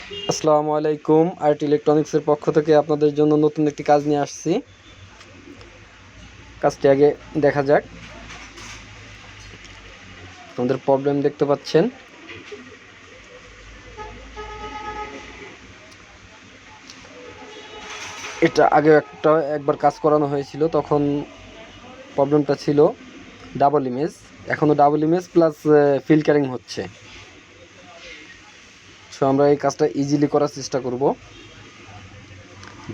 আসসালামু আলাইকুম। আর্ট ইলেকট্রনিক্সের পক্ষ থেকে আপনাদের জন্য নতুন একটি কাজ নিয়ে আসছি। কাজটি আগে দেখা যাক। আমাদের প্রবলেম দেখতে পাচ্ছেন। এটা আগে একবার কাজ করানো হয়েছিল, তখন প্রবলেমটা ছিল ডাবল ইমেজ। এখনও ডাবল ইমেজ প্লাস ফিল্টারিং হচ্ছে। সো আমরা এই কাজটা ইজিলি করার চেষ্টা করব।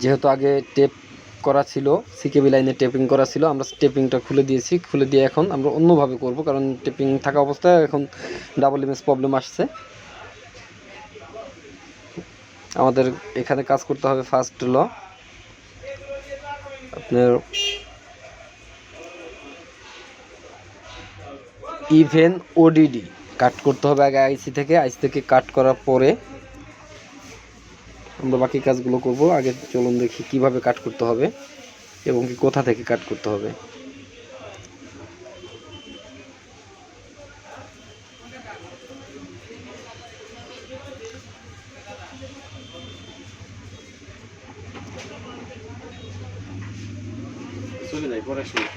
যেহেতু আগে টেপ করা ছিল, সিকেবি লাইনে টেপিং করা ছিল, আমরা টেপিংটা খুলে দিয়েছি। খুলে দিয়ে এখন আমরা অন্যভাবে করব, কারণ টেপিং থাকা অবস্থায় এখন ডাবল ইমেজ প্রবলেম আসছে। আমাদের এখানে কাজ করতে হবে। ফার্স্ট হলো আপনার ইভেন ওডিডি কাট করতে হবে আগে আইসি থেকে কাট করার পরে আমরা বাকি কাজগুলো করব। আগে চলুন দেখি কিভাবে কাট করতে হবে এবং কি কোথা থেকে কাট করতে হবে। চলে যাই পরে শুনি।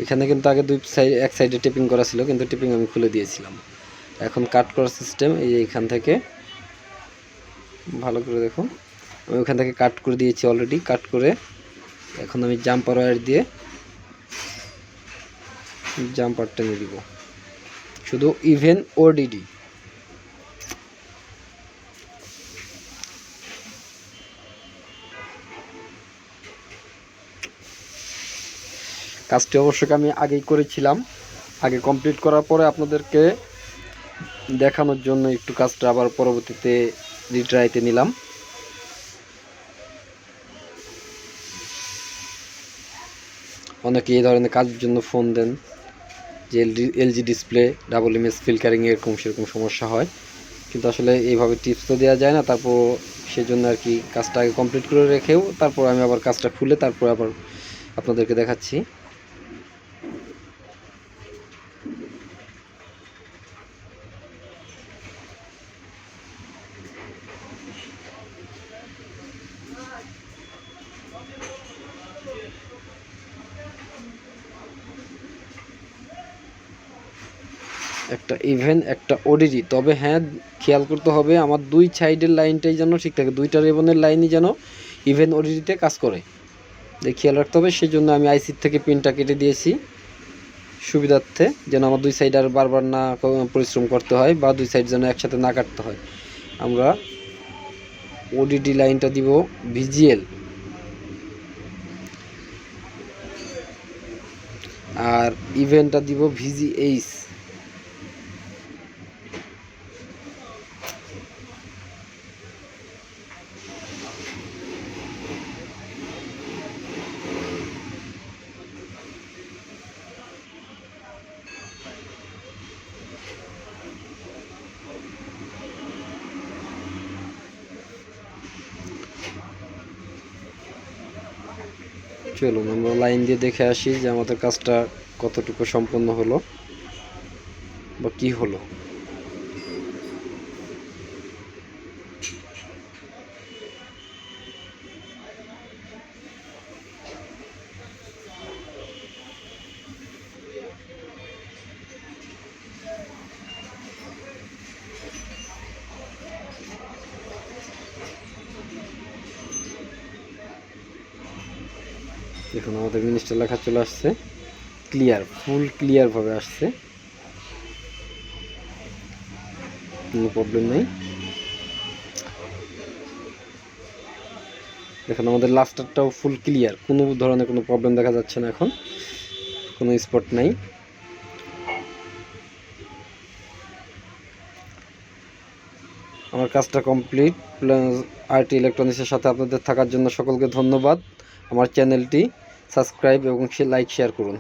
এখানে কিন্তু আগে এক সাইডে টেপিং করা ছিল, কিন্তু টেপিং আমি খুলে দিয়েছিলাম। এখন কাট করার সিস্টেম এই যে এখান থেকে, ভালো করে দেখুন, আমি ওখান থেকে কাট করে দিয়েছি অলরেডি। কাট করে এখন আমি জাম্পার ওয়্যার দিয়ে জাম্পার টেনে দিব, শুধু ইভেন ওডিডি। কাজটি অবশ্যই আমি আগেই করেছিলাম। আগে কমপ্লিট করার পরে আপনাদেরকে দেখানোর জন্য একটু কাজটা আবার পরবর্তীতে রিট্রাইতে নিলাম। অনেকে এই ধরনের কাজের জন্য ফোন দেন যে LG display double image filtering এরকম সেরকম সমস্যা হয়, কিন্তু আসলে এইভাবে টিপস তো দেওয়া যায় না। তারপর সেজন্য আর কি কাজটা আগে কমপ্লিট করে রেখেও তারপর আমি আবার কাজটা খুলে তারপর আবার আপনাদেরকে দেখাচ্ছি। একটা ইভেন একটা ওডিডি, তবে হ্যাঁ খেয়াল করতে হবে আমার দুই সাইডের লাইনটাই যেন ঠিক থাকে, দুইটা রেবনের লাইনই যেন ইভেন ওডিডিতে কাজ করে, খেয়াল রাখতে হবে। সেই জন্য আমি আইসির থেকে পিনটা কেটে দিয়েছি সুবিধার্থে, যেন আমার দুই সাইড আর বারবার না পরিশ্রম করতে হয়, বা দুই সাইড যেন একসাথে না কাটতে হয়। আমরা ওডিডি লাইনটা দিব ভিজিএল, আর ইভেনটা দিব ভিজিএইচ। চলুন আমরা লাইন দিয়ে দেখে আসি যে আমাদের কাজটা কতটুকু সম্পন্ন হলো বা কি হলো। দেখুন আমাদের মিনিস্টার লেখা চলে আসছে, ক্লিয়ার, ফুল ক্লিয়ার ভাবে আসছে, কোনো প্রবলেম নেই। দেখুন আমাদের লাস্টারটাও ফুল ক্লিয়ার, কোনো ধরনের কোনো প্রবলেম দেখা যাচ্ছে না, এখন কোনো স্পট নাই। আমার কাজটা কমপ্লিট। আরটি ইলেকট্রনিক্সের সাথে আপনাদের থাকার জন্য সকলকে ধন্যবাদ। আমার চ্যানেলটি সাবস্ক্রাইব এবং লাইক শেয়ার করুন।